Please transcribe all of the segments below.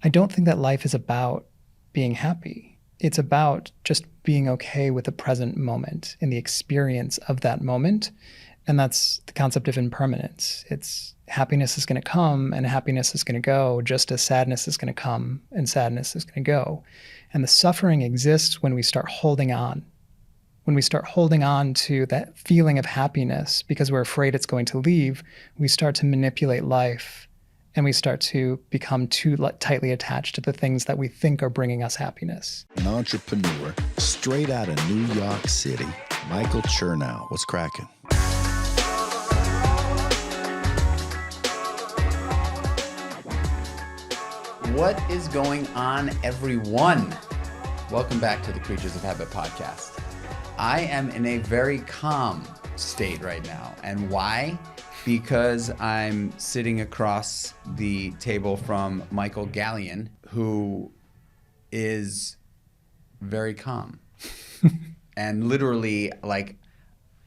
I don't think that life is about being happy. It's about just being okay with the present moment and the experience of that moment. And that's the concept of impermanence. It's happiness is going to come and happiness is going to go, just as sadness is going to come and sadness is going to go. And the suffering exists when we start holding on. When we start holding on to that feeling of happiness because we're afraid it's going to leave, we start to manipulate life and we start to become too tightly attached to the things that we think are bringing us happiness. An entrepreneur straight out of New York City, Michael Chernow. What's cracking? What is going on, everyone? Welcome back to the Creatures of Habit podcast. I am in a very calm state right now. And why? Because I'm sitting across the table from Michael Galyon, who is very calm. And literally, like,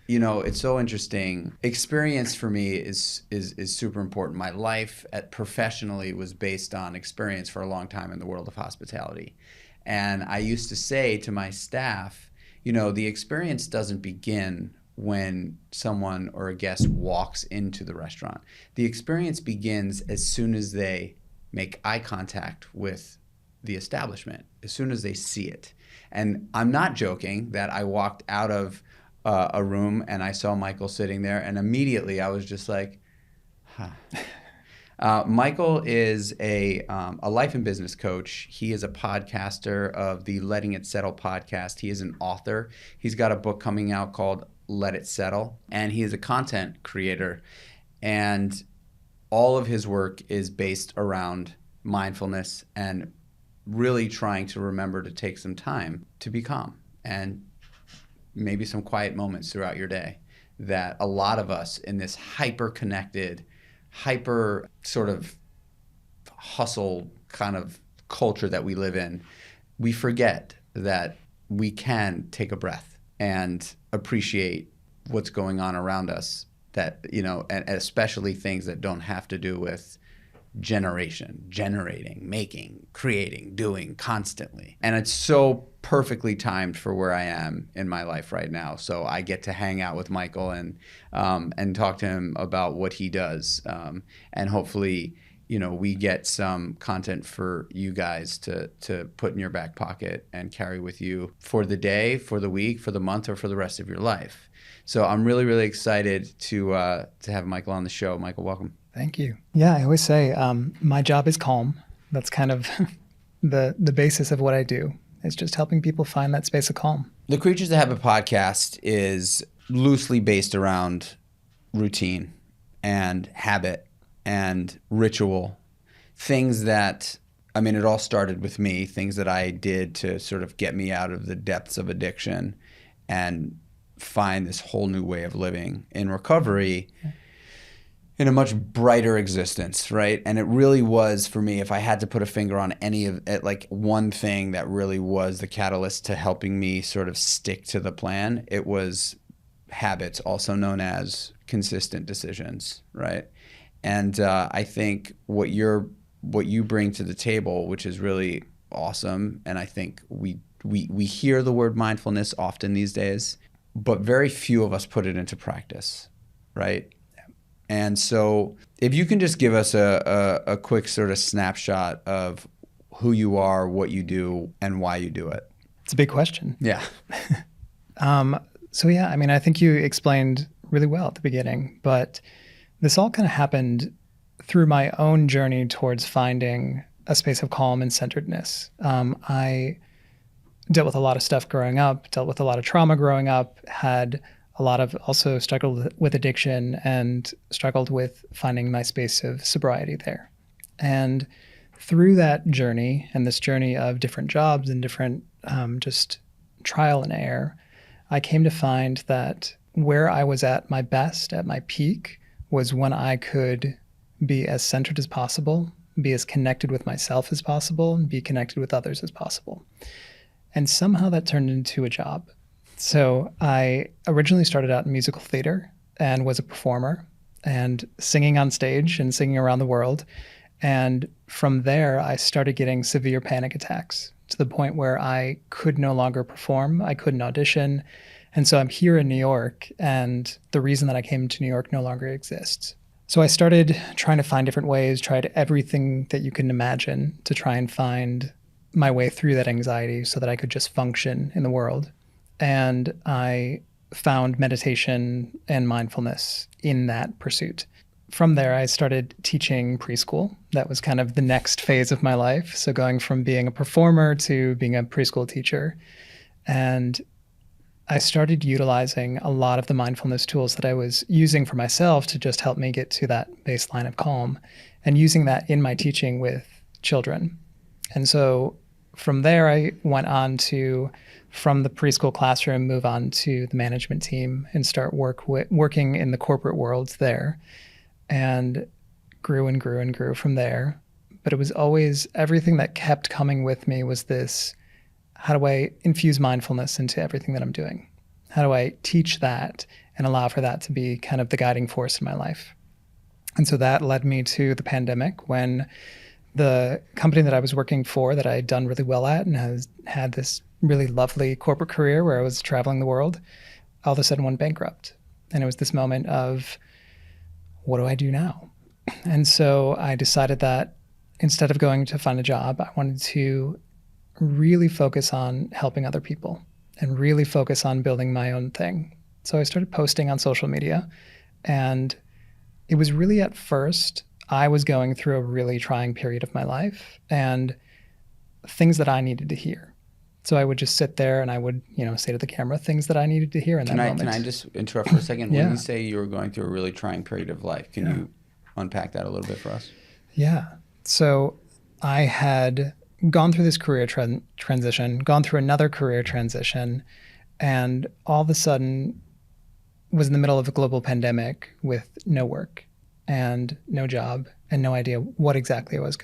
you know, it's so interesting. Experience for me is super important. My life professionally was based on experience for a long time in the world of hospitality. And I used to say to my staff, you know, the experience doesn't begin when someone or a guest walks into the restaurant. The experience begins as soon as they make eye contact with the establishment, as soon as they see it. And I'm not joking that I walked out of a room and I saw Michael sitting there, and immediately I was just like, huh. Michael is a life and business coach. He is a podcaster of the Letting It Settle podcast. He is an author. He's got a book coming out called Let It Settle, and he is a content creator. And all of his work is based around mindfulness and really trying to remember to take some time to be calm and maybe some quiet moments throughout your day that a lot of us in this hyper-connected, hyper sort of hustle kind of culture that we live in, we forget that we can take a breath and appreciate what's going on around us, that, you know, and especially things that don't have to do with generating, making, creating, doing constantly. And it's so perfectly timed for where I am in my life right now. So I get to hang out with Michael and talk to him about what he does. And hopefully, you know, we get some content for you guys to put in your back pocket and carry with you for the day, for the week, for the month, or for the rest of your life. So I'm really, really excited to have Michael on the show. Michael, welcome. Thank you. Yeah, I always say my job is calm. That's kind of the basis of what I do. It's just helping people find that space of calm. The Creatures of Habit podcast is loosely based around routine and habit and ritual. Things that, I mean, it all started with me, things that I did to sort of get me out of the depths of addiction and find this whole new way of living in recovery. Yeah. In a much brighter existence, right? And it really was, for me, if I had to put a finger on any of it, like one thing that really was the catalyst to helping me sort of stick to the plan, it was habits, also known as consistent decisions, right? And I think what you bring to the table, which is really awesome, and I think we hear the word mindfulness often these days, but very few of us put it into practice, right? And so if you can just give us a quick sort of snapshot of who you are, what you do, and why you do it. It's a big question. Yeah. So yeah, I mean, I think you explained really well at the beginning, but this all kind of happened through my own journey towards finding a space of calm and centeredness. I dealt with a lot of stuff growing up, dealt with a lot of trauma growing up, had also struggled with addiction and struggled with finding my space of sobriety there. And through that journey and this journey of different jobs and different just trial and error, I came to find that where I was at my best, at my peak, was when I could be as centered as possible, be as connected with myself as possible, and be connected with others as possible. And somehow that turned into a job. So I originally started out in musical theater and was a performer and singing on stage and singing around the world. And from there, I started getting severe panic attacks to the point where I could no longer perform. I couldn't audition. And so I'm here in New York, and the reason that I came to New York no longer exists. So I started trying to find different ways, tried everything that you can imagine to try and find my way through that anxiety so that I could just function in the world. And I found meditation and mindfulness in that pursuit. From there, I started teaching preschool. That was kind of the next phase of my life. So going from being a performer to being a preschool teacher. And I started utilizing a lot of the mindfulness tools that I was using for myself to just help me get to that baseline of calm, and using that in my teaching with children. And so from there, I went on to, from the preschool classroom, move on to the management team and start working in the corporate worlds there, and grew and grew and grew from there. But it was always, everything that kept coming with me was this: how do I infuse mindfulness into everything that I'm doing? How do I teach that and allow for that to be kind of the guiding force in my life? And so that led me to the pandemic, when the company that I was working for, that I had done really well at and has had this really lovely corporate career where I was traveling the world, all of a sudden went bankrupt. And it was this moment of, what do I do now? And so I decided that instead of going to find a job, I wanted to really focus on helping other people and really focus on building my own thing. So I started posting on social media, and it was really, at first, I was going through a really trying period of my life and things that I needed to hear. So I would just sit there and I would, say to the camera things that I needed to hear in that moment. Can I just interrupt for a second? Yeah. When you say you were going through a really trying period of life, can you unpack that a little bit for us? Yeah. So I had gone through this career transition, gone through another career transition, and all of a sudden was in the middle of a global pandemic with no work and no job and no idea what exactly I was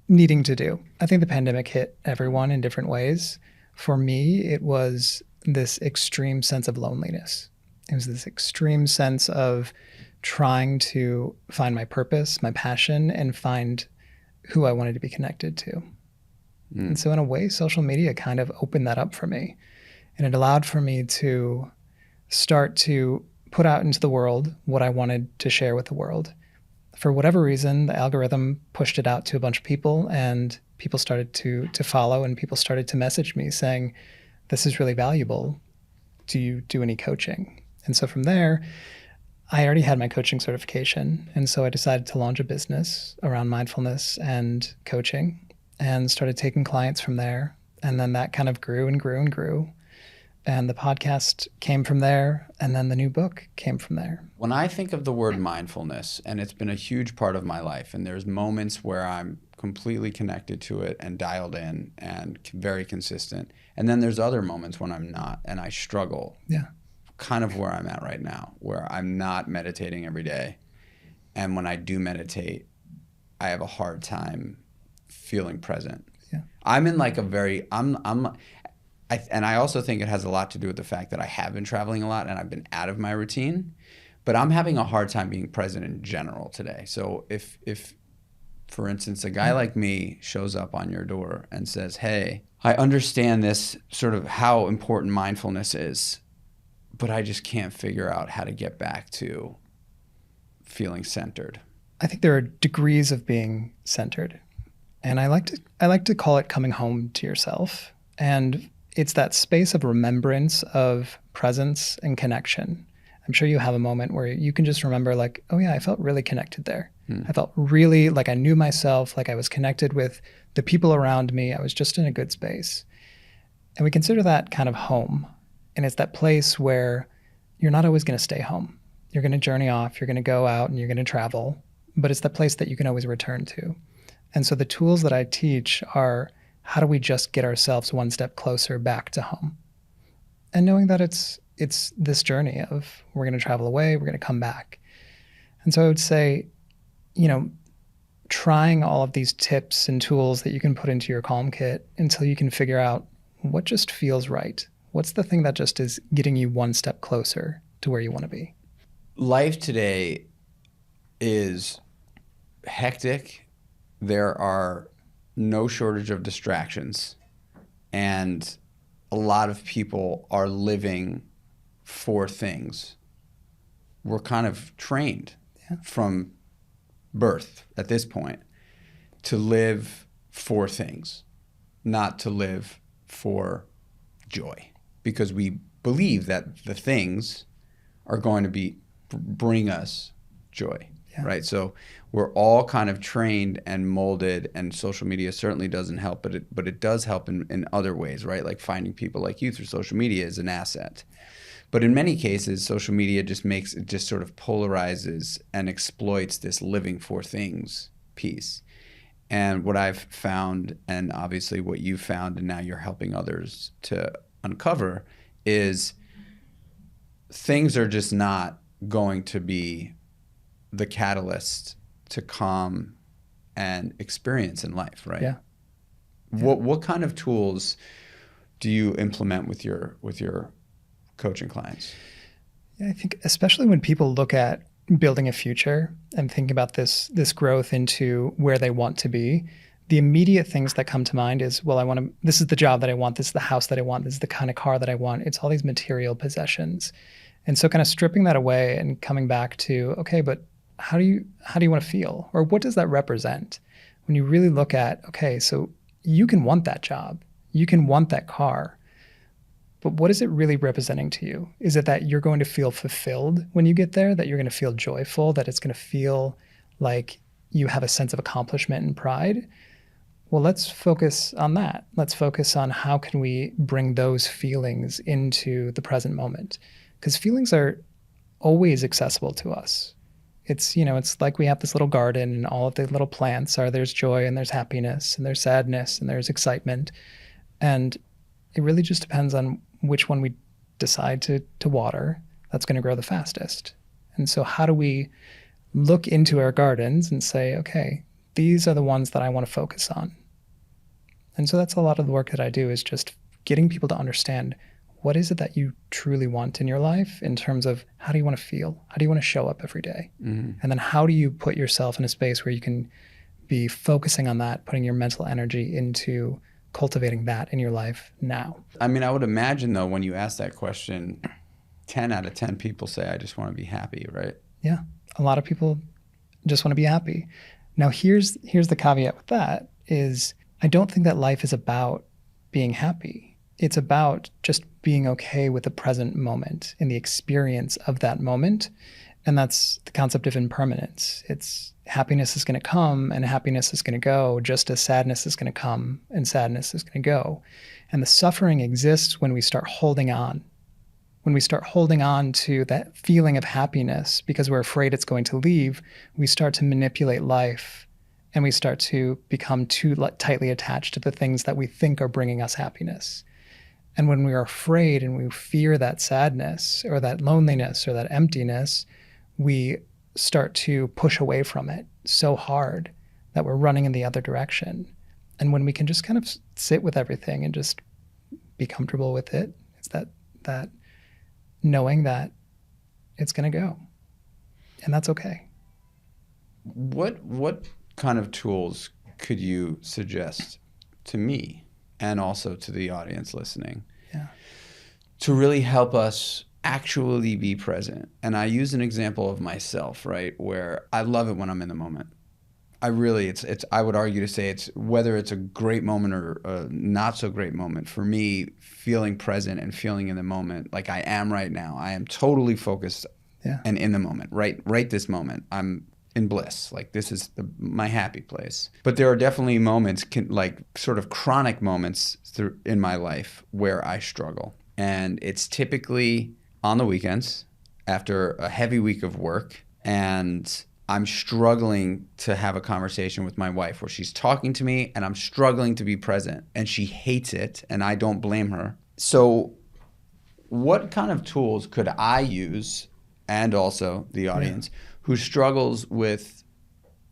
needing to do. I think the pandemic hit everyone in different ways. For me, it was this extreme sense of loneliness. It was this extreme sense of trying to find my purpose, my passion, and find who I wanted to be connected to. And so in a way, social media kind of opened that up for me. And it allowed for me to start to put out into the world what I wanted to share with the world. For whatever reason, the algorithm pushed it out to a bunch of people, and people started to follow, and people started to message me saying, this is really valuable. Do you do any coaching? And so from there, I already had my coaching certification. And so I decided to launch a business around mindfulness and coaching, and started taking clients from there. And then that kind of grew and grew and grew. And the podcast came from there. And then the new book came from there. When I think of the word mindfulness, and it's been a huge part of my life, and there's moments where I'm completely connected to it and dialed in and very consistent. And then there's other moments when I'm not, and I struggle. Yeah. Kind of where I'm at right now, where I'm not meditating every day. And when I do meditate, I have a hard time feeling present. Yeah. I'm in like a very, and I also think it has a lot to do with the fact that I have been traveling a lot and I've been out of my routine, but I'm having a hard time being present in general today. So if for instance, a guy like me shows up on your door and says, hey, I understand this sort of how important mindfulness is, but I just can't figure out how to get back to feeling centered. I think there are degrees of being centered. And I like to call it coming home to yourself. And it's that space of remembrance of presence and connection. I'm sure you have a moment where you can just remember, like, oh yeah, I felt really connected there. I felt really like I knew myself, like I was connected with the people around me. I was just in a good space. And we consider that kind of home. And it's that place where you're not always going to stay home. You're going to journey off, you're going to go out, and you're going to travel. But it's the place that you can always return to. And so the tools that I teach are, how do we just get ourselves one step closer back to home? And knowing that it's this journey of, we're going to travel away, we're going to come back. And so I would say, trying all of these tips and tools that you can put into your Calm Kit until you can figure out what just feels right. What's the thing that just is getting you one step closer to where you want to be? Life today is hectic there are no shortage of distractions, and a lot of people are living for things. We're kind of trained from birth at this point to live for things, not to live for joy, because we believe that the things are going to bring us joy, right? So we're all kind of trained and molded, and social media certainly doesn't help, but it does help in other ways, right? Like finding people like you through social media is an asset. But in many cases, social media just sort of polarizes and exploits this living for things piece. And what I've found, and obviously what you've found, and now you're helping others to uncover, is things are just not going to be the catalyst to calm and experience in life, right? Yeah. What kind of tools do you implement with your coaching clients? Yeah, I think especially when people look at building a future and thinking about this growth into where they want to be, the immediate things that come to mind is, well, this is the job that I want, this is the house that I want, this is the kind of car that I want. It's all these material possessions. And so kind of stripping that away and coming back to, okay, but how do you want to feel? Or what does that represent? When you really look at, okay, so you can want that job, you can want that car, but what is it really representing to you? Is it that you're going to feel fulfilled when you get there, that you're going to feel joyful, that it's going to feel like you have a sense of accomplishment and pride? Well, let's focus on that. Let's focus on how can we bring those feelings into the present moment, because feelings are always accessible to us. It's like we have this little garden, and all of the little plants there's joy and there's happiness and there's sadness and there's excitement. And it really just depends on which one we decide to water that's going to grow the fastest. And so how do we look into our gardens and say, okay, these are the ones that I want to focus on? And so that's a lot of the work that I do, is just getting people to understand, what is it that you truly want in your life in terms of how do you want to feel? How do you want to show up every day? Mm-hmm. And then how do you put yourself in a space where you can be focusing on that, putting your mental energy into cultivating that in your life now? I mean, I would imagine, though, when you ask that question, 10 out of 10 people say, I just want to be happy, right? Yeah. A lot of people just want to be happy. Now, here's the caveat with that is, I don't think that life is about being happy. It's about just being okay with the present moment and the experience of that moment. And that's the concept of impermanence. It's happiness is going to come and happiness is going to go, just as sadness is going to come and sadness is going to go. And the suffering exists when we start holding on. When we start holding on to that feeling of happiness because we're afraid it's going to leave, we start to manipulate life, and we start to become too tightly attached to the things that we think are bringing us happiness. And when we are afraid and we fear that sadness or that loneliness or that emptiness, we start to push away from it so hard that we're running in the other direction. And when we can just kind of sit with everything and just be comfortable with it, it's that knowing that it's going to go, and that's okay. What kind of tools could you suggest to me and also to the audience listening to really help us actually be present? And I use an example of myself, right, where I love it when I'm in the moment. I would argue to say it's whether it's a great moment or a not so great moment. For me, feeling present and feeling in the moment, like I am right now, I am totally focused and in the moment, right this moment. I'm in bliss. Like this is my happy place. But there are definitely moments, like sort of chronic moments in my life where I struggle. And it's typically on the weekends after a heavy week of work, and I'm struggling to have a conversation with my wife where she's talking to me and I'm struggling to be present, and she hates it, and I don't blame her. So what kind of tools could I use, and also the audience, who struggles with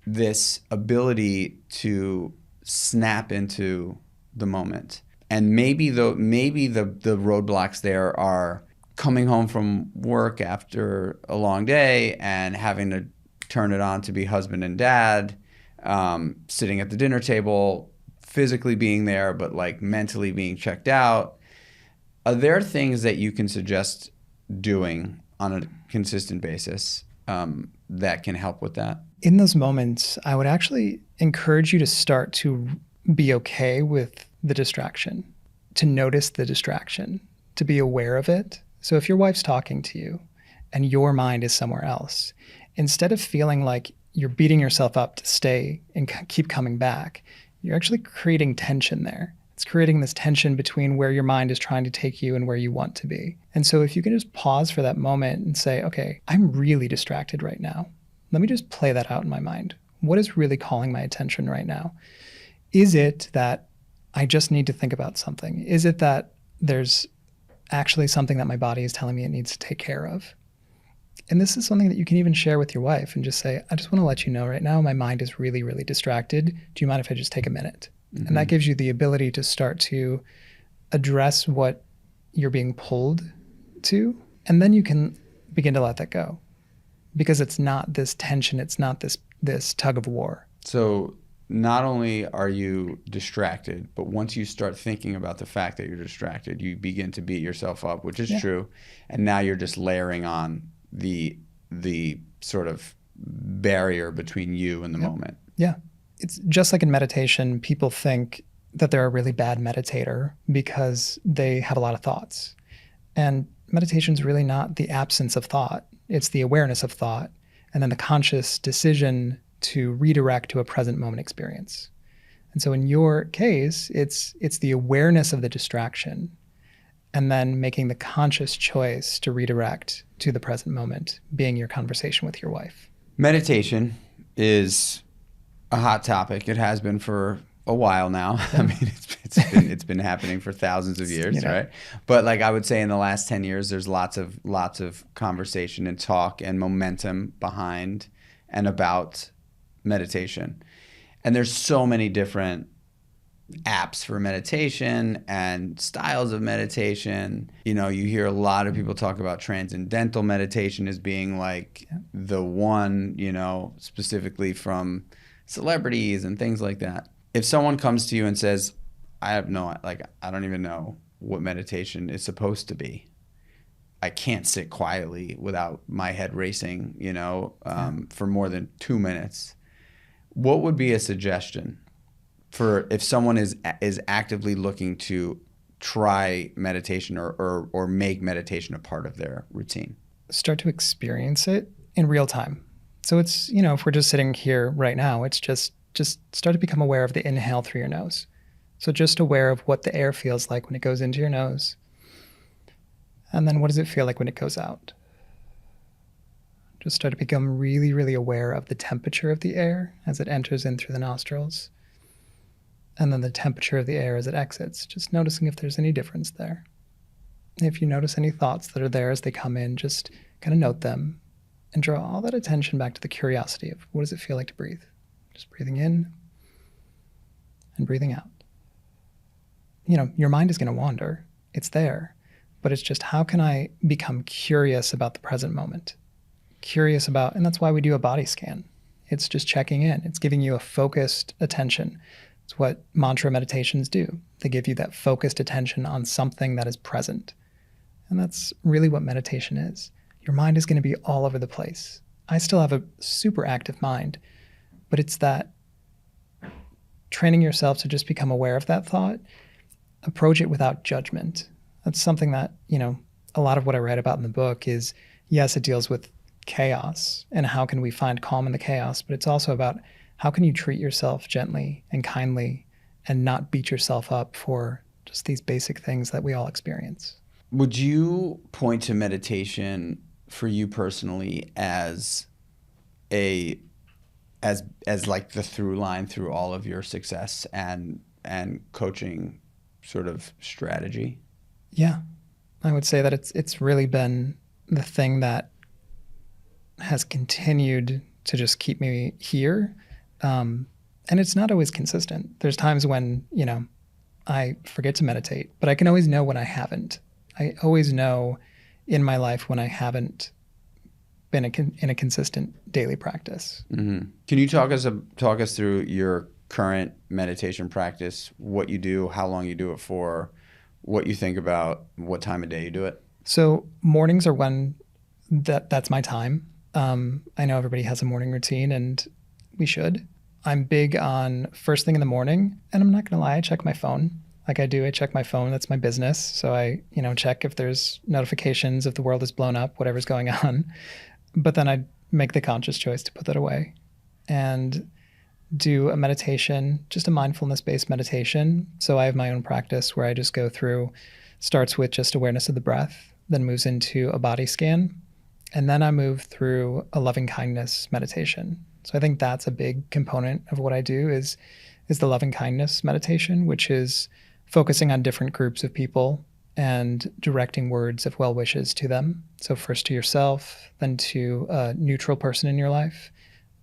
this ability to snap into the moment? And maybe the roadblocks there are coming home from work after a long day and having to turn it on to be husband and dad, sitting at the dinner table, physically being there, but like mentally being checked out. Are there things that you can suggest doing on a consistent basis that can help with that? In those moments, I would actually encourage you to start to be okay with the distraction, to notice the distraction, to be aware of it. So if your wife's talking to you and your mind is somewhere else, instead of feeling like you're beating yourself up to stay and keep coming back, you're actually creating tension there. It's creating this tension between where your mind is trying to take you and where you want to be. And so if you can just pause for that moment and say, okay, I'm really distracted right now. Let me just play that out in my mind. What is really calling my attention right now? Is it that I just need to think about something? Is it that there's actually something that my body is telling me it needs to take care of? And this is something that you can even share with your wife and just say, I just want to let you know right now, my mind is really, really distracted. Do you mind if I just take a minute? Mm-hmm. And that gives you the ability to start to address what you're being pulled to. And then you can begin to let that go, because it's not this tension. It's not this tug of war. So not only are you distracted, but once you start thinking about the fact that you're distracted, you begin to beat yourself up, which is true. And now you're just layering on the sort of barrier between you and the moment. Yeah. It's just like in meditation, people think that they're a really bad meditator because they have a lot of thoughts. And meditation is really not the absence of thought. It's the awareness of thought and then the conscious decision to redirect to a present moment experience. And so in your case, it's the awareness of the distraction and then making the conscious choice to redirect to the present moment, being your conversation with your wife. Meditation is a hot topic. It has been for a while now. Yeah. I mean, it's been happening for thousands of years, right? But like I would say in the last 10 years, there's lots of conversation and talk and momentum behind and about meditation. And there's so many different apps for meditation and styles of meditation. You know, you hear a lot of people talk about transcendental meditation as being like the one, you know, specifically from celebrities and things like that. If someone comes to you and says, I don't even know what meditation is supposed to be. I can't sit quietly without my head racing, you know, for more than 2 minutes. What would be a suggestion for if someone is actively looking to try meditation or make meditation a part of their routine? Start to experience it in real time. So it's, you know, if we're just sitting here right now, it's just start to become aware of the inhale through your nose. So just aware of what the air feels like when it goes into your nose. And then what does it feel like when it goes out? Just start to become really, really aware of the temperature of the air as it enters in through the nostrils. And then the temperature of the air as it exits, just noticing if there's any difference there. If you notice any thoughts that are there as they come in, just kind of note them and draw all that attention back to the curiosity of what does it feel like to breathe? Just breathing in and breathing out. You know, your mind is going to wander. It's there. But it's just how can I become curious about the present moment? Curious about, and that's why we do a body scan. It's just checking in. It's giving you a focused attention. It's what mantra meditations do. They give you that focused attention on something that is present. And that's really what meditation is. Your mind is going to be all over the place. I still have a super active mind, but it's that training yourself to just become aware of that thought, approach it without judgment. That's something that, you know, a lot of what I write about in the book is, yes, it deals with chaos and how can we find calm in the chaos, but it's also about how can you treat yourself gently and kindly and not beat yourself up for just these basic things that we all experience. Would you point to meditation for you personally as like the through line through all of your success and coaching sort of strategy? Yeah, I would say that it's really been the thing that has continued to just keep me here. And it's not always consistent. There's times when, you know, I forget to meditate, but I can always know when I haven't. I always know in my life when I haven't been in a consistent daily practice. Can you talk us through your current meditation practice, what you do, how long you do it for, what you think about, what time of day you do it? So mornings are when that's my time. I know everybody has a morning routine, and we should. I'm big on first thing in the morning, and I'm not going to lie, I check my phone. Like I do, I check my phone. That's my business. So I, check if there's notifications, if the world is blown up, whatever's going on. But then I make the conscious choice to put that away and do a meditation, just a mindfulness-based meditation. So I have my own practice where I just go through, starts with just awareness of the breath, then moves into a body scan, and then I move through a loving kindness meditation. So I think that's a big component of what I do is the loving kindness meditation, which is focusing on different groups of people and directing words of well wishes to them. So first to yourself, then to a neutral person in your life,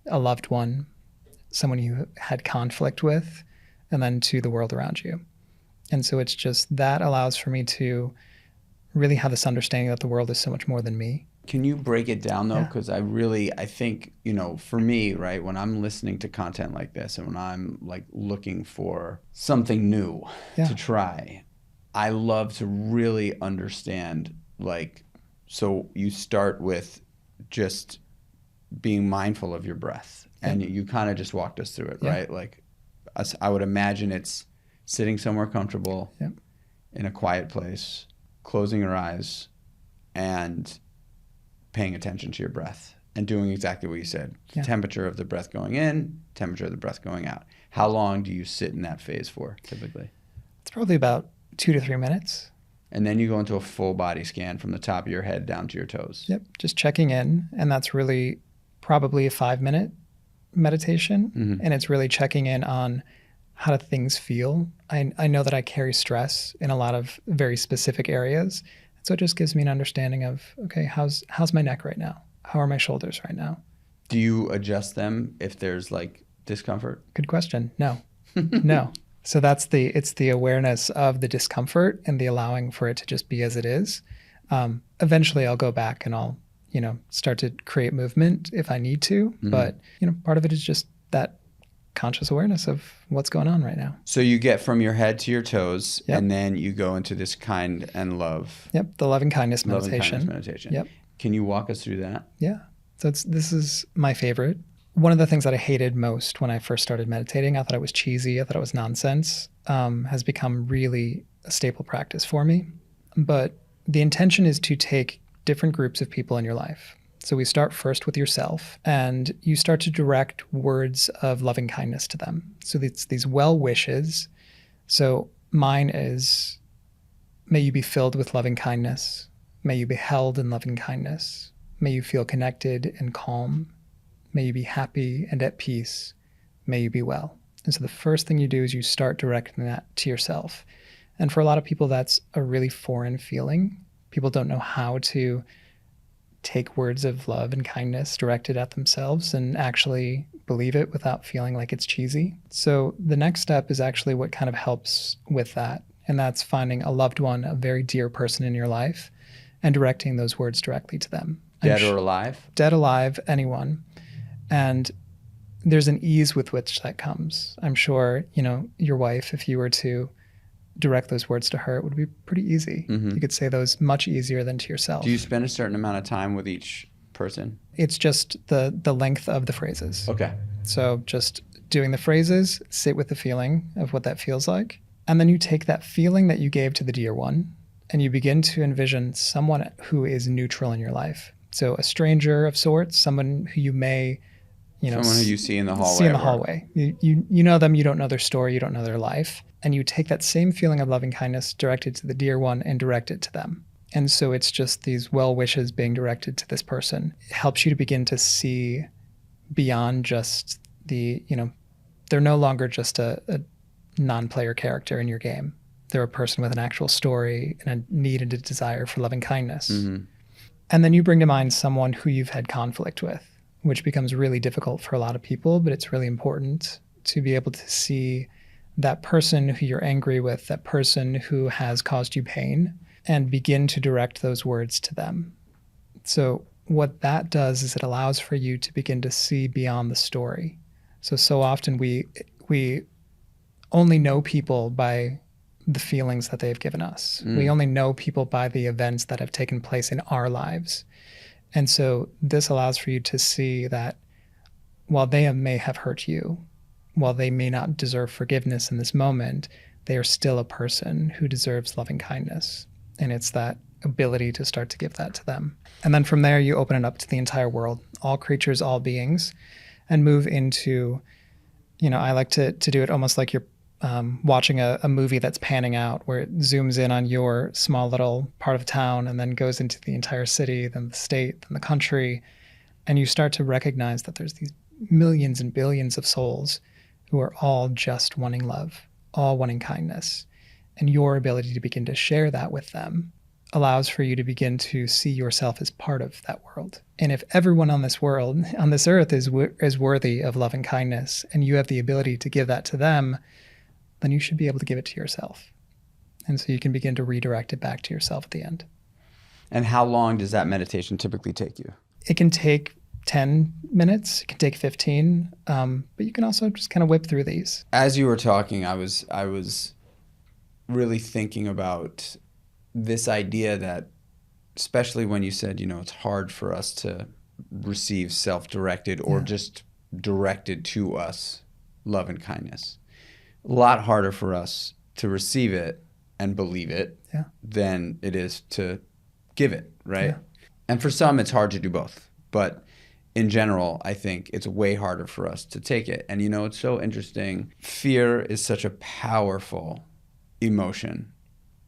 a loved one, someone you had conflict with, and then to the world around you. And so it's just that allows for me to really have this understanding that the world is so much more than me. Can you break it down though? Yeah. Because I think, for me, right, when I'm listening to content like this and when I'm like looking for something new to try, I love to really understand, like, so you start with just being mindful of your breath. And you kind of just walked us through it, right? Like, I would imagine it's sitting somewhere comfortable in a quiet place, closing your eyes, and paying attention to your breath and doing exactly what you said. Temperature of the breath going in, temperature of the breath going out. How long do you sit in that phase for, typically? It's probably about 2 to 3 minutes. And then you go into a full body scan from the top of your head down to your toes. Yep, just checking in. And that's really probably a 5-minute meditation. Mm-hmm. And it's really checking in on how do things feel. I know that I carry stress in a lot of very specific areas. So it just gives me an understanding of, okay, how's my neck right now? How are my shoulders right now? Do you adjust them if there's like discomfort? Good question. No, no. So it's the awareness of the discomfort and the allowing for it to just be as it is. Eventually I'll go back and I'll, start to create movement if I need to. Mm-hmm. But, part of it is just that conscious awareness of what's going on right now. So you get from your head to your toes, and then you go into this kind and love. Yep, the loving kindness meditation. Loving kindness meditation. Yep. Can you walk us through that? Yeah. So this is my favorite. One of the things that I hated most when I first started meditating, I thought it was cheesy, I thought it was nonsense, has become really a staple practice for me. But the intention is to take different groups of people in your life. So we start first with yourself, and you start to direct words of loving kindness to them. So it's these well wishes. So mine is, may you be filled with loving kindness. May you be held in loving kindness. May you feel connected and calm. May you be happy and at peace. May you be well. And so the first thing you do is you start directing that to yourself. And for a lot of people, that's a really foreign feeling. People don't know how to take words of love and kindness directed at themselves and actually believe it without feeling like it's cheesy. So the next step is actually what kind of helps with that. And that's finding a loved one, a very dear person in your life, and directing those words directly to them. Dead or alive? Dead, alive, anyone. And there's an ease with which that comes. I'm sure, your wife, if you were to direct those words to her, it would be pretty easy. Mm-hmm. You could say those much easier than to yourself. Do you spend a certain amount of time with each person? It's just the length of the phrases. Okay. So just doing the phrases, sit with the feeling of what that feels like. And then you take that feeling that you gave to the dear one and you begin to envision someone who is neutral in your life. So a stranger of sorts, someone who you may, someone who you see in the hallway. You know them, you don't know their story, you don't know their life. And you take that same feeling of loving kindness directed to the dear one and direct it to them. And so it's just these well wishes being directed to this person. It helps you to begin to see beyond just they're no longer just a non-player character in your game. They're a person with an actual story and a need and a desire for loving kindness. Mm-hmm. And then you bring to mind someone who you've had conflict with, which becomes really difficult for a lot of people, but it's really important to be able to see that person who you're angry with, that person who has caused you pain, and begin to direct those words to them. So what that does is it allows for you to begin to see beyond the story. So often we only know people by the feelings that they've given us. We only know people by the events that have taken place in our lives. And so this allows for you to see that while may have hurt you, while they may not deserve forgiveness in this moment, they are still a person who deserves loving kindness. And it's that ability to start to give that to them. And then from there, you open it up to the entire world, all creatures, all beings, and move into, I like to do it almost like you're watching a movie that's panning out, where it zooms in on your small little part of town and then goes into the entire city, then the state, then the country. And you start to recognize that there's these millions and billions of souls who are all just wanting love, all wanting kindness. And your ability to begin to share that with them allows for you to begin to see yourself as part of that world. And if everyone on this world, on this earth, is worthy of love and kindness, and you have the ability to give that to them, then you should be able to give it to yourself. And so you can begin to redirect it back to yourself at the end. And how long does that meditation typically take you? It can take 10 minutes, it can take 15, but you can also just kind of whip through these. As you were talking, I was really thinking about this idea that, especially when you said, it's hard for us to receive self-directed or just directed to us love and kindness. A lot harder for us to receive it and believe it than it is to give it, right? Yeah. And for some, it's hard to do both. But in general, I think it's way harder for us to take it. And it's so interesting. Fear is such a powerful emotion.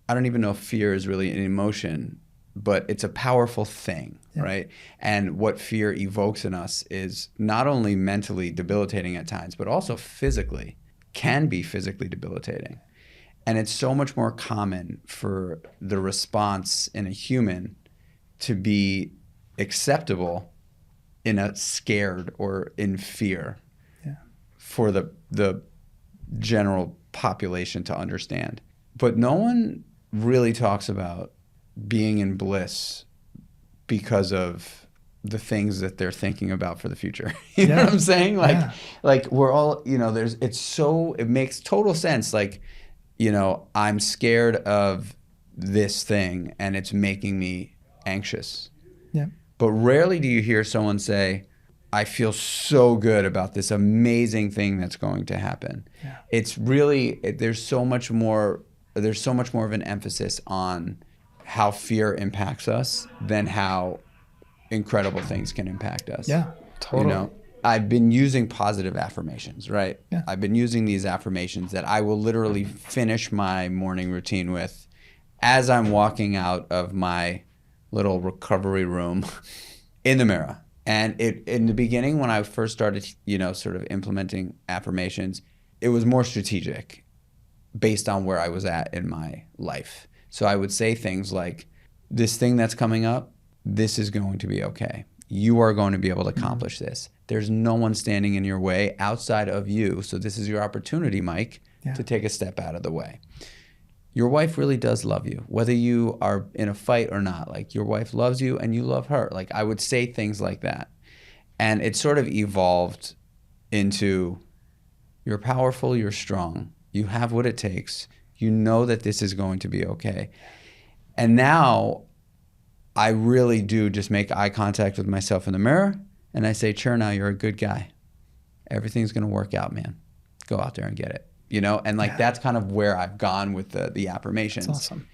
I don't even know if fear is really an emotion, but it's a powerful thing, right? And what fear evokes in us is not only mentally debilitating at times, but also physically, can be physically debilitating. And it's so much more common for the response in a human to be acceptable in a scared or in fear for the general population to understand. But no one really talks about being in bliss because of the things that they're thinking about for the future. You know what I'm saying? Like we're all, it makes total sense. Like, I'm scared of this thing and it's making me anxious. Yeah. But rarely do you hear someone say, I feel so good about this amazing thing that's going to happen. Yeah. It's really, there's so much more of an emphasis on how fear impacts us than how incredible things can impact us. Yeah, totally. I've been using positive affirmations, right? Yeah. I've been using these affirmations that I will literally finish my morning routine with as I'm walking out of my little recovery room in the mirror. And in the beginning, when I first started, sort of implementing affirmations, it was more strategic based on where I was at in my life. So I would say things like, this thing that's coming up, this is going to be okay. You are going to be able to accomplish this. There's no one standing in your way outside of you. So this is your opportunity, Mike, to take a step out of the way. Your wife really does love you, whether you are in a fight or not. Like, your wife loves you and you love her. Like, I would say things like that. And it sort of evolved into, you're powerful, you're strong, you have what it takes, you know that this is going to be okay. And now I really do just make eye contact with myself in the mirror and I say, Chernow, you're a good guy. Everything's going to work out, man. Go out there and get it. And that's kind of where I've gone with the affirmations. That's awesome.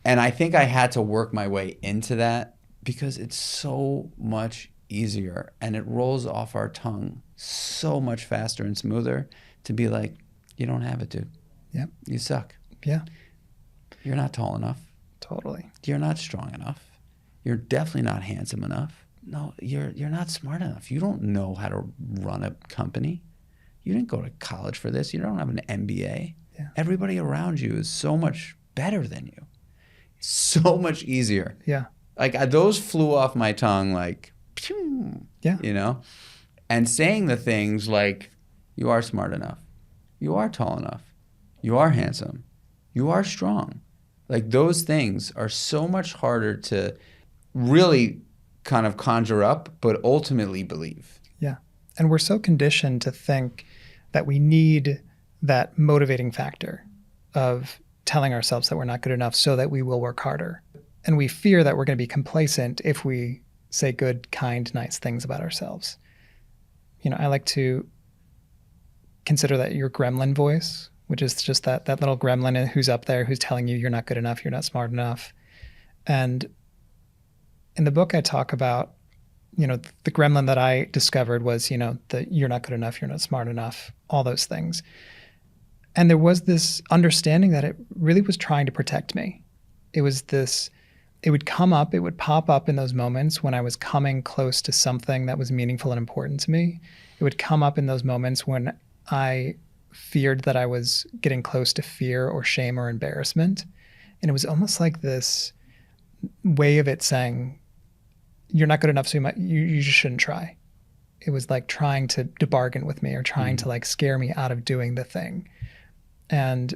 And I think I had to work my way into that because it's so much easier and it rolls off our tongue so much faster and smoother to be like, you don't have it, dude. Yep. You suck. Yeah. You're not tall enough. Totally. You're not strong enough. You're definitely not handsome enough. No, you're not smart enough. You don't know how to run a company. You didn't go to college for this. You don't have an MBA. Yeah. Everybody around you is so much better than you. So much easier. Yeah. Like, those flew off my tongue like, pew, and saying the things like, you are smart enough. You are tall enough. You are handsome. You are strong. Like, those things are so much harder to really kind of conjure up, but ultimately believe. Yeah. And we're so conditioned to think that we need that motivating factor of telling ourselves that we're not good enough so that we will work harder. And we fear that we're going to be complacent if we say good, kind, nice things about ourselves. I like to consider that your gremlin voice, which is just that little gremlin who's up there who's telling you you're not good enough, you're not smart enough. And in the book I talk about, the gremlin that I discovered was, that you're not good enough, you're not smart enough, all those things. And there was this understanding that it really was trying to protect me. It would come up, it would pop up in those moments when I was coming close to something that was meaningful and important to me. It would come up in those moments when I feared that I was getting close to fear or shame or embarrassment. And it was almost like this way of it saying, you're not good enough, so you just shouldn't try. It was like trying to bargain with me or trying to like scare me out of doing the thing. And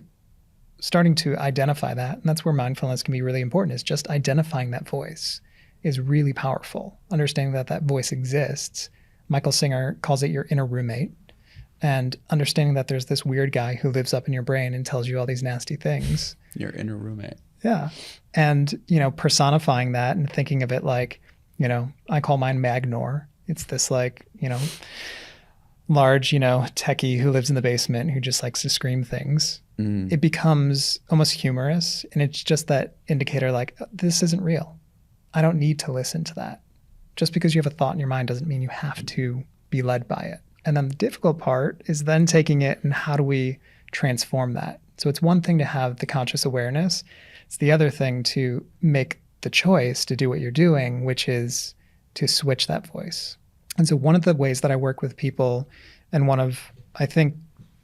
starting to identify that, and that's where mindfulness can be really important, is just identifying that voice is really powerful. Understanding that that voice exists. Michael Singer calls it your inner roommate. And understanding that there's this weird guy who lives up in your brain and tells you all these nasty things. Your inner roommate. Yeah. And, personifying that and thinking of it like, I call mine Magnor. It's this like, large, techie who lives in the basement who just likes to scream things. It becomes almost humorous. And it's just that indicator like, this isn't real. I don't need to listen to that. Just because you have a thought in your mind doesn't mean you have to be led by it. And then the difficult part is then taking it and how do we transform that? So it's one thing to have the conscious awareness. It's the other thing to make the choice to do what you're doing, which is to switch that voice. And so one of the ways that I work with people, and one of, I think,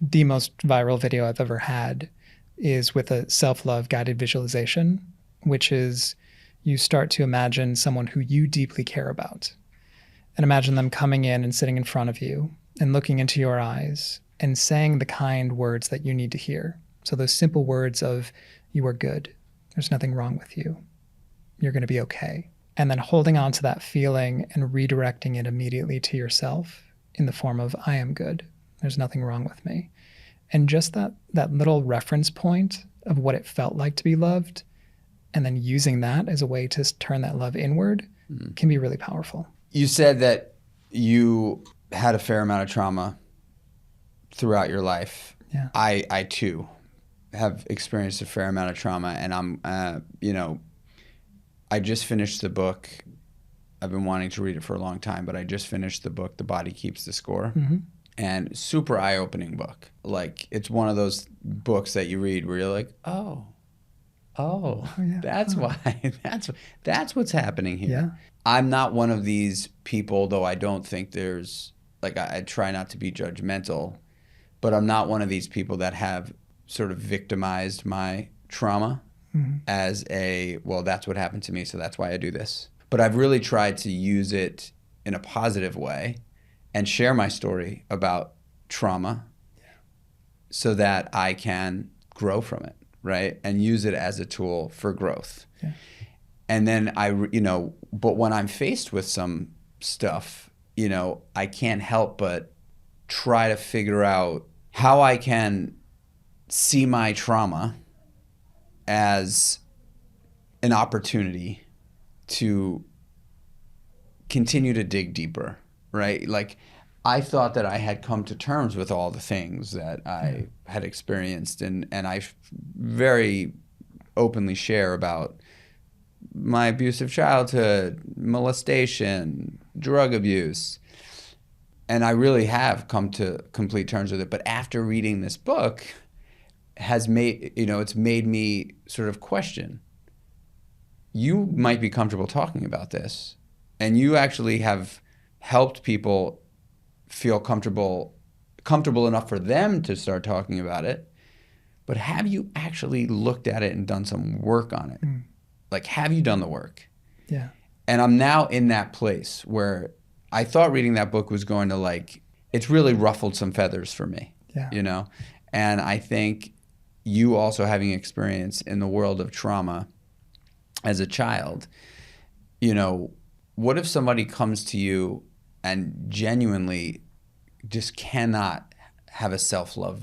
the most viral video I've ever had is with a self-love guided visualization, which is you start to imagine someone who you deeply care about. And imagine them coming in and sitting in front of you and looking into your eyes and saying the kind words that you need to hear. So those simple words of, you are good. There's nothing wrong with you. You're going to be okay. And then holding on to that feeling and redirecting it immediately to yourself in the form of, I am good. There's nothing wrong with me. And just that little reference point of what it felt like to be loved, and then using that as a way to turn that love inward can be really powerful. You said that you had a fair amount of trauma throughout your life. Yeah. I too have experienced a fair amount of trauma, and I'm, I just finished the book. I've been wanting to read it for a long time, but I just finished the book, The Body Keeps the Score. And super eye-opening book. Like, it's one of those books that you read where you're like, yeah. Why. That's what's happening here. Yeah. I'm not one of these people, though I don't think there's, like, I try not to be judgmental, but I'm not one of these people that have sort of victimized my trauma as well, that's what happened to me, so that's why I do this. But I've really tried to use it in a positive way and share my story about trauma so that I can grow from it, right? And use it as a tool for growth. Yeah. And then but when I'm faced with some stuff, I can't help but try to figure out how I can see my trauma as an opportunity to continue to dig deeper, right? Like, I thought that I had come to terms with all the things that I had experienced, and I very openly share about my abusive childhood, molestation, drug abuse, and I really have come to complete terms with it. But after reading this book, it's made me sort of question. You might be comfortable talking about this, and you actually have helped people feel comfortable enough for them to start talking about it. But have you actually looked at it and done some work on it? Like, have you done the work? Yeah. And I'm now in that place where I thought reading that book was going to, it's really ruffled some feathers for me. Yeah. And I think you also having experience in the world of trauma as a child, what if somebody comes to you and genuinely just cannot have a self-love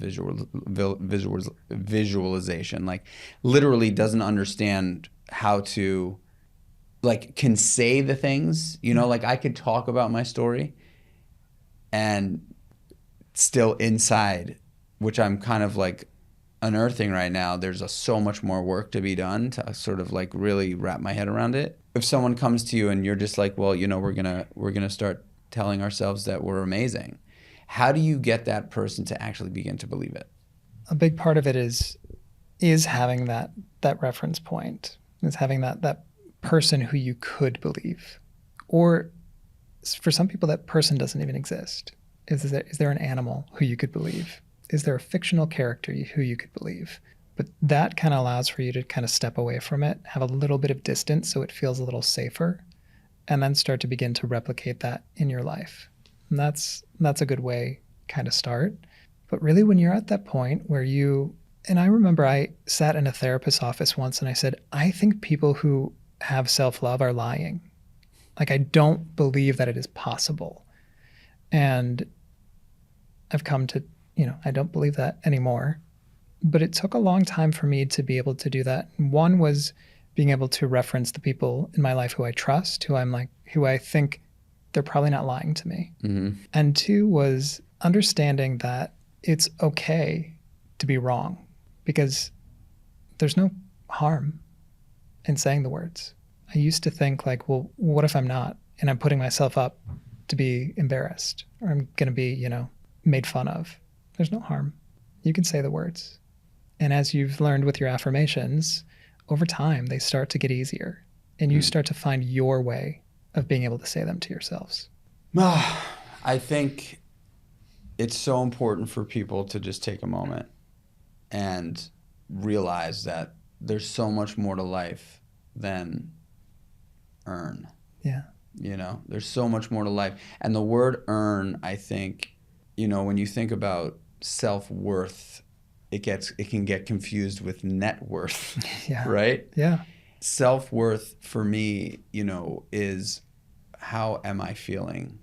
visualization, like literally doesn't understand how to, like, can say the things, like I could talk about my story and still inside, which I'm kind of like unearthing right now, there's so much more work to be done to sort of like really wrap my head around it. If someone comes to you and you're just like, well, we're gonna start telling ourselves that we're amazing, how do you get that person to actually begin to believe it? A big part of it is having that reference point, is having that person who you could believe. Or for some people, that person doesn't even exist. Is there an animal who you could believe? Is there a fictional character who you could believe? But that kind of allows for you to kind of step away from it, have a little bit of distance so it feels a little safer, and then start to begin to replicate that in your life. And that's a good way kind of start. But really, when you're at that point where and I remember I sat in a therapist's office once and I said, I think people who have self-love are lying. Like, I don't believe that it is possible. And I've come to, I don't believe that anymore. But it took a long time for me to be able to do that. One was being able to reference the people in my life who I trust, who I think they're probably not lying to me. Mm-hmm. And two was understanding that it's okay to be wrong, because there's no harm in saying the words. I used to think like, well, what if I'm not? And I'm putting myself up to be embarrassed, or I'm going to be, made fun of. There's no harm. You can say the words. And as you've learned with your affirmations, over time, they start to get easier. And you start to find your way of being able to say them to yourselves. I think it's so important for people to just take a moment and realize that there's so much more to life than earn. Yeah. There's so much more to life. And the word earn, I think, when you think about self-worth, it can get confused with net worth. Yeah. Right? Yeah. Self-worth for me, is how am I feeling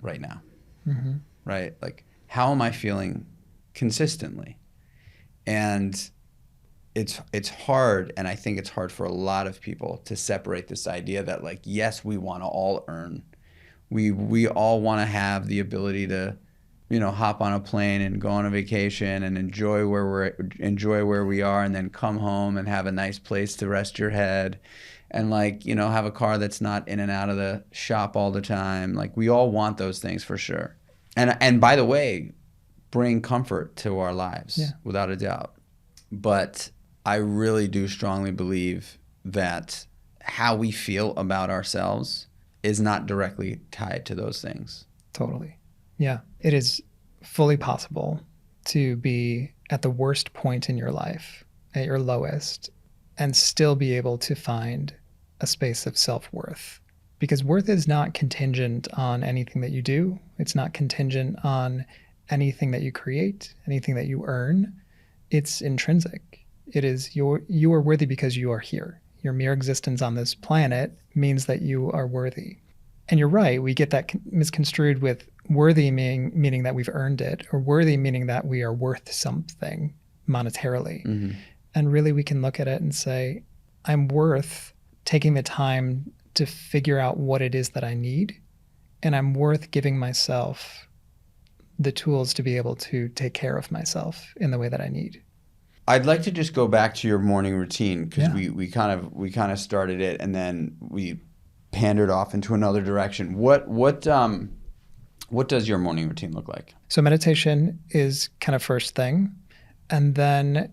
right now? Mm-hmm. Right? Like, how am I feeling consistently? And it's hard, and I think it's hard for a lot of people to separate this idea that, like, yes, we want to all earn. We all want to have the ability to, hop on a plane and go on a vacation and enjoy where we are, and then come home and have a nice place to rest your head, and have a car that's not in and out of the shop all the time. Like, we all want those things for sure. And by the way, bring comfort to our lives, without a doubt. But I really do strongly believe that how we feel about ourselves is not directly tied to those things. Totally. Yeah. It is fully possible to be at the worst point in your life, at your lowest, and still be able to find a space of self-worth. Because worth is not contingent on anything that you do. It's not contingent on anything that you create, anything that you earn. It's intrinsic. It is you are worthy because you are here. Your mere existence on this planet means that you are worthy. And you're right, we get that misconstrued with worthy meaning that we've earned it, or worthy meaning that we are worth something monetarily. Mm-hmm. And really we can look at it and say, I'm worth taking the time to figure out what it is that I need, and I'm worth giving myself the tools to be able to take care of myself in the way that I need. I'd like to just go back to your morning routine, because we kind of started it and then we pandered off into another direction. What does your morning routine look like? So meditation is kind of first thing, and then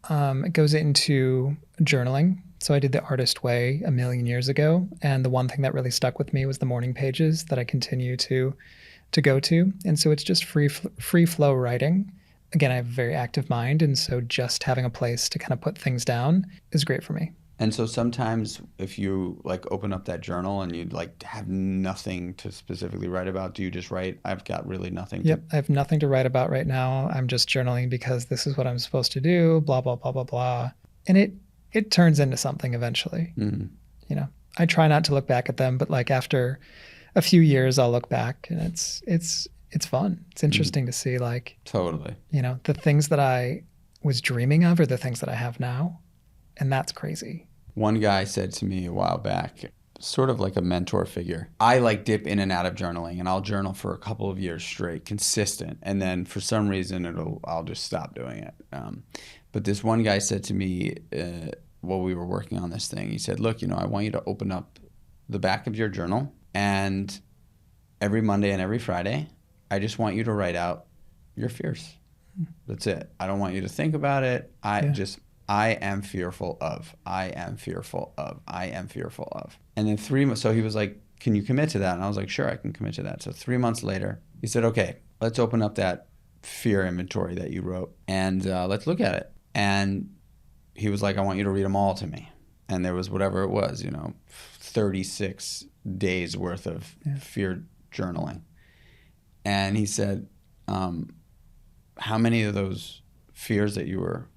it goes into journaling. So I did the artist way a million years ago, and the one thing that really stuck with me was the morning pages that I continue to go to. And so it's just free flow writing. Again, I have a very active mind, and so just having a place to kind of put things down is great for me. And so sometimes if you open up that journal and you have nothing to specifically write about, do you just write, I've got really nothing? Yep, I have nothing to write about right now. I'm just journaling because this is what I'm supposed to do, blah, blah, blah, blah, blah. And it turns into something eventually. Mm-hmm. I try not to look back at them, but like after a few years, I'll look back and it's fun. It's interesting to see like, Totally. the things that I was dreaming of are the things that I have now. And that's crazy. One guy said to me a while back, sort of like a mentor figure. I like dip in and out of journaling, and I'll journal for a couple of years straight, consistent. And then for some reason, I'll just stop doing it. But this one guy said to me while we were working on this thing, he said, look, I want you to open up the back of your journal, and every Monday and every Friday, I just want you to write out your fears. That's it. I don't want you to think about it. I am fearful of, I am fearful of, I am fearful of. And then 3 months, so he was like, can you commit to that? And I was like, sure, I can commit to that. So 3 months later, he said, okay, let's open up that fear inventory that you wrote and let's look at it. And he was like, I want you to read them all to me. And there was whatever it was, 36 days worth of fear journaling. And he said, how many of those fears that you were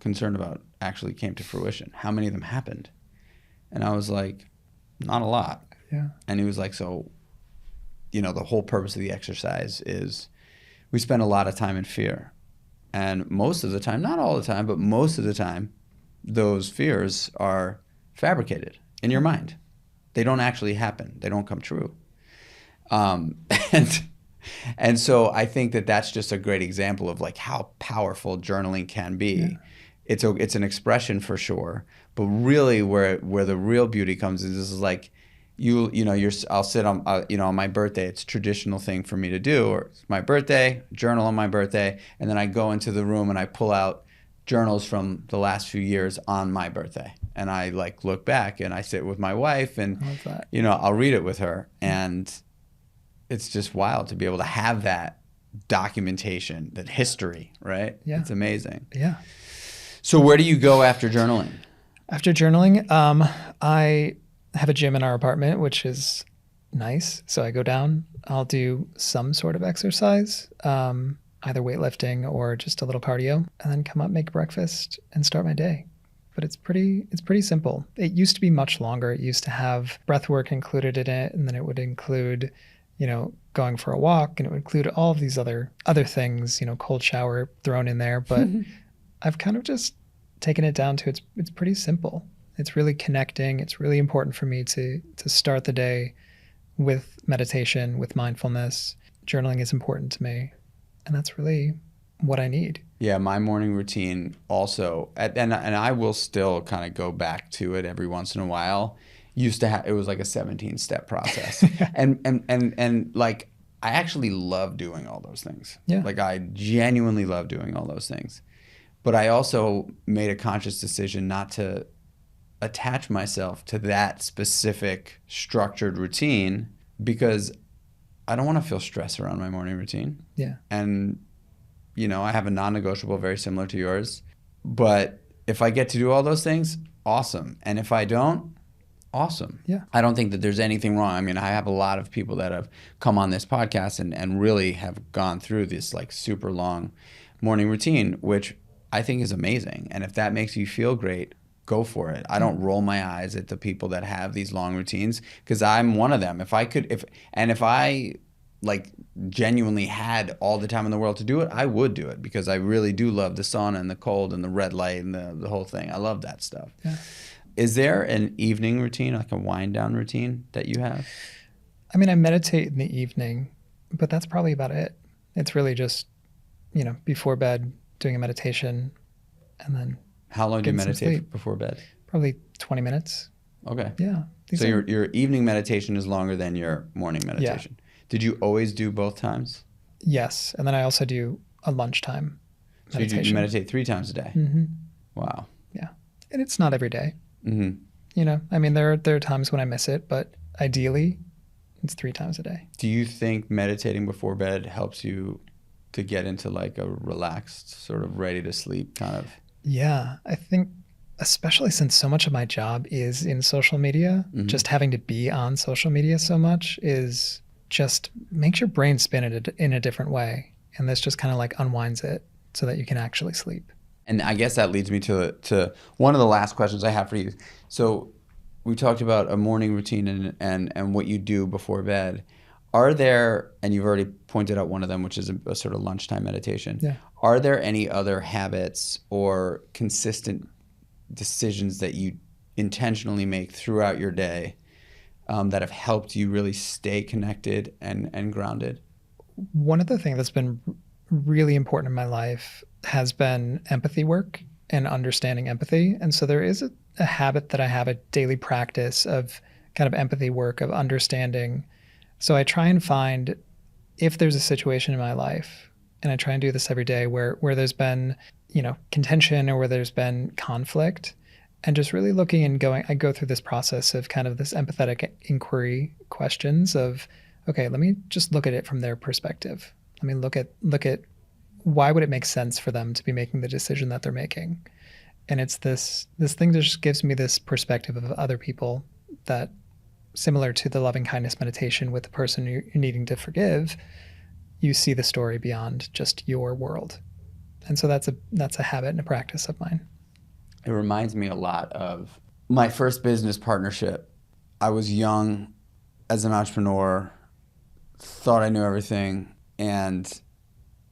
concerned about actually came to fruition? How many of them happened? And I was like, not a lot. Yeah. And he was like, so, the whole purpose of the exercise is we spend a lot of time in fear. And most of the time, not all the time, but most of the time, those fears are fabricated in your mind. They don't actually happen. They don't come true. And so I think that that's just a great example of like how powerful journaling can be. Yeah. It's an expression for sure, but really where the real beauty comes is like I'll sit on on my birthday. It's a traditional thing for me to do, or it's my birthday, journal on my birthday, and then I go into the room and I pull out journals from the last few years on my birthday, and I like look back and I sit with my wife and I'll read it with her, and it's just wild to be able to have that documentation, that history, right? Yeah. It's amazing. Yeah. So where do you go after journaling? After journaling, I have a gym in our apartment, which is nice. So I go down, I'll do some sort of exercise, either weightlifting or just a little cardio, and then come up, make breakfast, and start my day. But it's pretty simple. It used to be much longer. It used to have breath work included in it, and then it would include going for a walk, and it would include all of these other things, cold shower thrown in there. But I've kind of just taken it down to it's pretty simple. It's really connecting. It's really important for me to start the day with meditation, with mindfulness. Journaling is important to me, and that's really what I need. Yeah, my morning routine also, and I will still kind of go back to it every once in a while. Used to have, it was like a 17-step process. and like I actually love doing all those things. Yeah. Like I genuinely love doing all those things. But I also made a conscious decision not to attach myself to that specific structured routine because I don't want to feel stress around my morning routine. Yeah. And I have a non-negotiable very similar to yours. But if I get to do all those things, awesome. And if I don't, awesome. Yeah. I don't think that there's anything wrong. I mean, I have a lot of people that have come on this podcast and really have gone through this like super long morning routine, which I think is amazing. And if that makes you feel great, go for it. I don't roll my eyes at the people that have these long routines because I'm one of them. If I like genuinely had all the time in the world to do it, I would do it because I really do love the sauna and the cold and the red light and the whole thing. I love that stuff. Yeah. Is there an evening routine, like a wind down routine that you have? I mean, I meditate in the evening, but that's probably about it. It's really just, before bed, doing a meditation, and then how long do you meditate before bed? Probably 20 minutes. Okay. Yeah. So your evening meditation is longer than your morning meditation. Yeah. Did you always do both times? Yes. And then I also do a lunchtime meditation. So you meditate 3 times a day? Mm-hmm. Wow. Yeah. And it's not every day. Mm-hmm. I mean, there are times when I miss it, but ideally it's 3 times a day. Do you think meditating before bed helps you to get into like a relaxed, sort of ready to sleep kind of? Yeah, I think especially since so much of my job is in social media, just having to be on social media so much is just makes your brain spin it in a different way. And this just kind of like unwinds it so that you can actually sleep. And I guess that leads me to one of the last questions I have for you. So we talked about a morning routine and what you do before bed. Are there, and you've already pointed out one of them, which is a sort of lunchtime meditation. Yeah. Are there any other habits or consistent decisions that you intentionally make throughout your day that have helped you really stay connected and grounded? One of the things that's been really important in my life has been empathy work and understanding empathy. And so there is a habit that I have, a daily practice of kind of empathy work, of understanding. So I try and find, if there's a situation in my life, and I try and do this every day, where there's been, contention or where there's been conflict, and just really looking and I go through this process of kind of this empathetic inquiry questions of, okay, let me just look at it from their perspective. Let me look at why would it make sense for them to be making the decision that they're making? And it's this thing that just gives me this perspective of other people, that similar to the loving kindness meditation with the person you're needing to forgive, you see the story beyond just your world. And so that's a habit and a practice of mine. It reminds me a lot of my first business partnership. I was young as an entrepreneur, thought I knew everything, and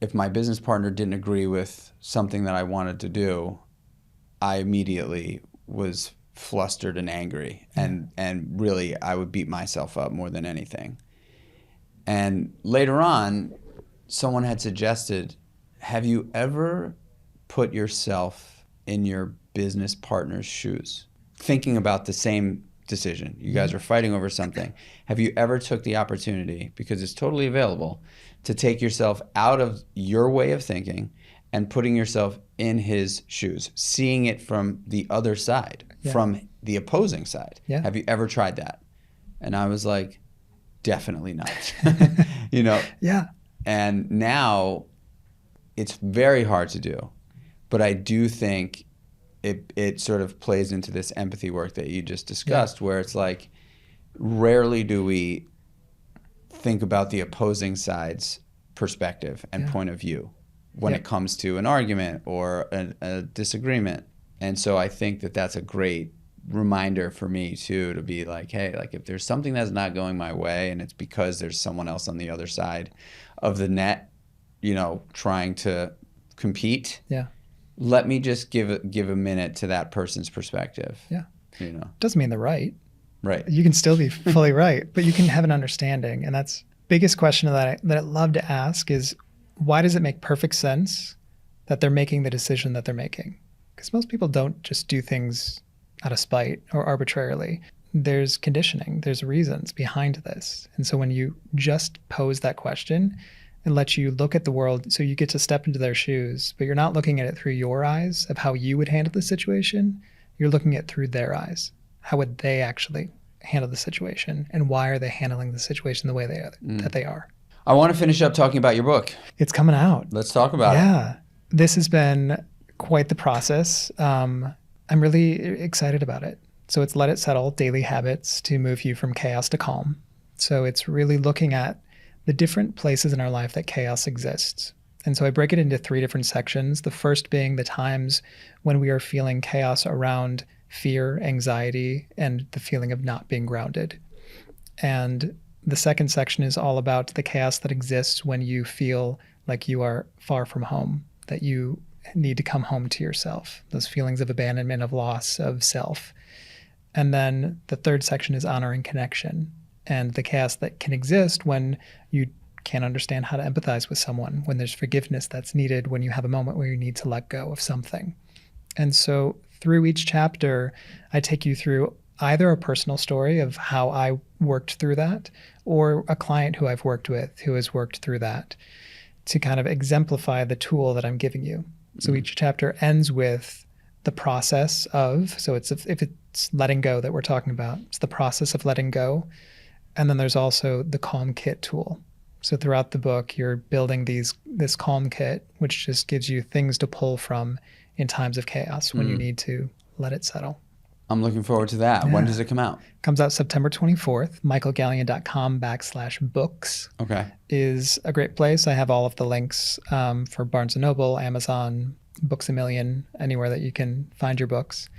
if my business partner didn't agree with something that I wanted to do, I immediately was flustered and angry, and really I would beat myself up more than anything. And later on, someone had suggested, have you ever put yourself in your business partner's shoes, thinking about the same decision? You guys are fighting over something. Have you ever took the opportunity, because it's totally available, to take yourself out of your way of thinking and putting yourself in his shoes, seeing it from the other side, from the opposing side? Yeah. Have you ever tried that? And I was like, definitely not. Yeah. And now it's very hard to do, but I do think it sort of plays into this empathy work that you just discussed, where it's like, rarely do we think about the opposing side's perspective and point of view when it comes to an argument or a disagreement. And so I think that that's a great reminder for me too, to be like, hey, like if there's something that's not going my way and it's because there's someone else on the other side of the net, trying to compete, let me just give a minute to that person's perspective. Doesn't mean they're right. Right. You can still be fully right, but you can have an understanding. And that's biggest question that I love to ask is, why does it make perfect sense that they're making the decision that they're making? Because most people don't just do things out of spite or arbitrarily. There's conditioning, there's reasons behind this. And so when you just pose that question, it lets you look at the world, so you get to step into their shoes, but you're not looking at it through your eyes of how you would handle the situation. You're looking at it through their eyes. How would they actually handle the situation, and why are they handling the situation the way that they are? I want to finish up talking about your book. It's coming out. Let's talk about it. Yeah. This has been quite the process. I'm really excited about it. So it's Let It Settle, Daily Habits to Move You from Chaos to Calm. So it's really looking at the different places in our life that chaos exists. And so I break it into 3 different sections. The first being the times when we are feeling chaos around fear, anxiety, and the feeling of not being grounded. And the second section is all about the chaos that exists when you feel like you are far from home, that you need to come home to yourself, those feelings of abandonment, of loss, of self. And then the third section is honoring connection and the chaos that can exist when you can't understand how to empathize with someone, when there's forgiveness that's needed, when you have a moment where you need to let go of something. And so through each chapter, I take you through either a personal story of how I worked through that, or a client who I've worked with who has worked through that, to kind of exemplify the tool that I'm giving you. So each chapter ends with the process of, so if it's letting go that we're talking about, it's the process of letting go. And then there's also the Calm Kit tool. So throughout the book, you're building this Calm Kit, which just gives you things to pull from in times of chaos when you need to let it settle. I'm looking forward to that. Yeah. When does it come out? Comes out September 24th. michaelgalyon.com/books is a great place. I have all of the links for Barnes & Noble, Amazon, Books A Million, anywhere that you can find your books.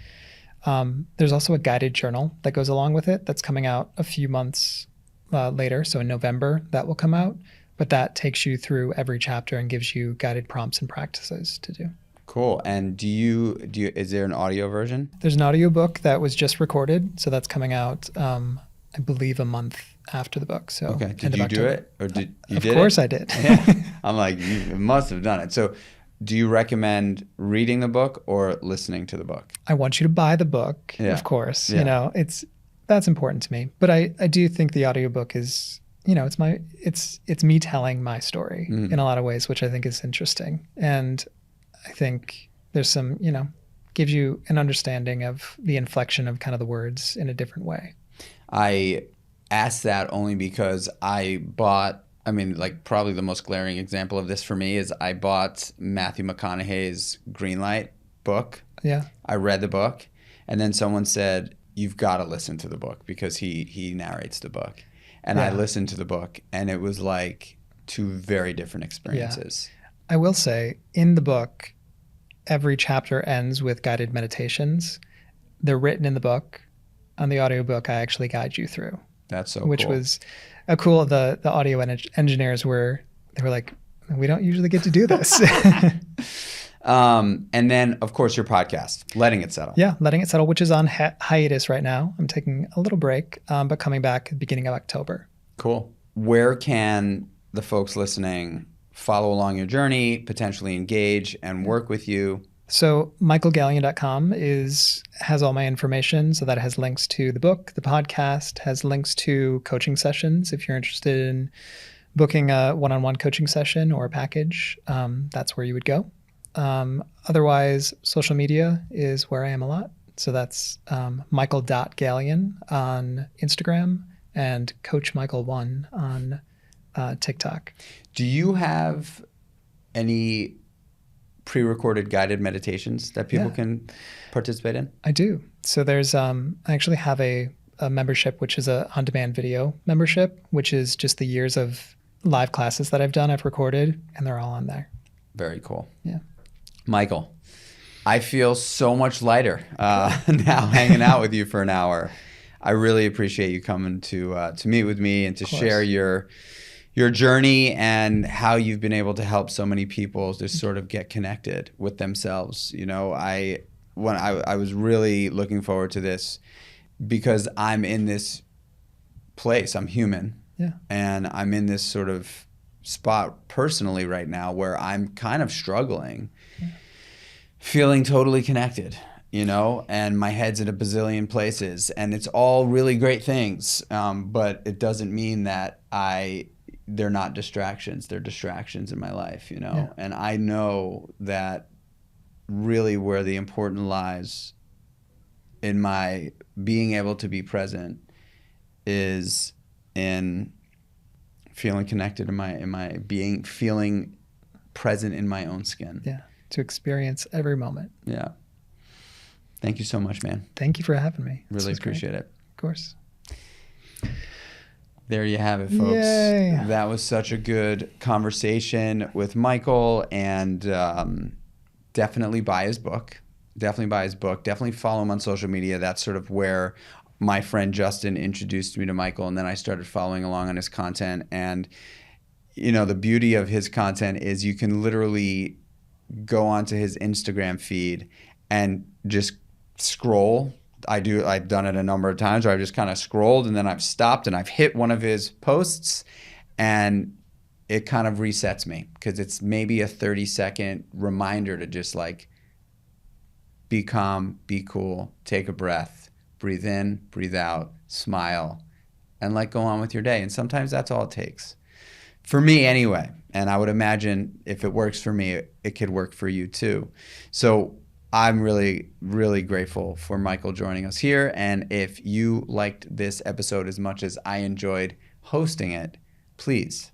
There's also a guided journal that goes along with it that's coming out a few months later. So in November, that will come out. But that takes you through every chapter and gives you guided prompts and practices to do. Cool. And is there an audio version? There's an audiobook that was just recorded. So that's coming out, I believe, a month after the book. So okay. Did you do it? Or did you? Of course I did. Yeah. I'm like, you must have done it. So do you recommend reading the book or listening to the book? I want you to buy the book, of course. Yeah. That's important to me. But I do think the audiobook is, it's me telling my story in a lot of ways, which I think is interesting. And I think there's some, gives you an understanding of the inflection of kind of the words in a different way. I asked that only because probably the most glaring example of this for me is I bought Matthew McConaughey's Greenlight book. Yeah. I read the book, and then someone said, you've got to listen to the book because he narrates the book. And I listened to the book, and it was like two very different experiences. Yeah. I will say, in the book, every chapter ends with guided meditations. They're written in the book. On the audiobook, I actually guide you through. That's so which cool. Was cool. The audio engineers were like, we don't usually get to do this. And then, of course, your podcast, Letting It Settle. Yeah, Letting It Settle, which is on hiatus right now. I'm taking a little break, but coming back at the beginning of October. Cool. Where can the folks listening follow along your journey, potentially engage and work with you? So michaelgalyon.com has all my information. So that has links to the book, the podcast, has links to coaching sessions. If you're interested in booking a one-on-one coaching session or a package, that's where you would go. Otherwise, social media is where I am a lot. So that's michael.galyon on Instagram and Coach Michael1 on TikTok. Do you have any pre-recorded guided meditations that people can participate in? I do. So there's I actually have a membership, which is a on-demand video membership, which is just the years of live classes that I've recorded, and they're all on there. Very cool. Yeah. Michael, I feel so much lighter now hanging out with you for an hour. I really appreciate you coming to meet with me and to share your journey and how you've been able to help so many people just sort of get connected with themselves. I was really looking forward to this because I'm in this place. I'm human. Yeah. And I'm in this sort of spot personally right now where I'm kind of struggling, feeling totally connected, and my head's in a bazillion places, and it's all really great things. But it doesn't mean that they're not distractions. They're distractions in my life, Yeah. And I know that really where the important lies in my being able to be present is in feeling connected in my being, feeling present in my own skin. Yeah. To experience every moment. Yeah. Thank you so much, man. Thank you for having me. Really appreciate it. Of course. There you have it, folks. Yay. That was such a good conversation with Michael, and definitely buy his book. Definitely follow him on social media. That's sort of where my friend Justin introduced me to Michael, and then I started following along on his content. And, the beauty of his content is you can literally go onto his Instagram feed and just scroll. I've done it a number of times where I've just kind of scrolled and then I've stopped and I've hit one of his posts, and it kind of resets me because it's maybe a 30-second reminder to just like be calm, be cool, take a breath, breathe in, breathe out, smile, and like go on with your day. And sometimes that's all it takes. For me anyway. And I would imagine if it works for me, it could work for you too. So I'm really, really grateful for Michael joining us here. And if you liked this episode as much as I enjoyed hosting it, please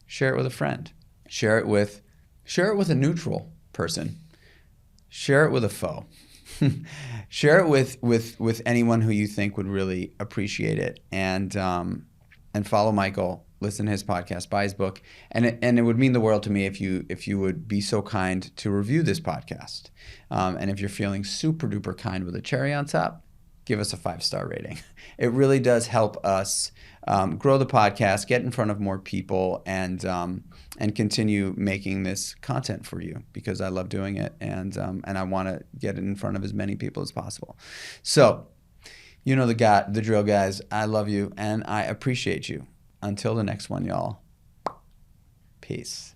share it with a friend. Share it with a neutral person. Share it with a foe. Share it with anyone who you think would really appreciate it. And follow Michael listen to his podcast, buy his book, and it would mean the world to me if you would be so kind to review this podcast. And if you're feeling super duper kind with a cherry on top, give us a 5-star rating. It really does help us grow the podcast, get in front of more people, and continue making this content for you, because I love doing it, and I want to get it in front of as many people as possible. So, you know the drill, guys. I love you and I appreciate you. Until the next one, y'all. Peace.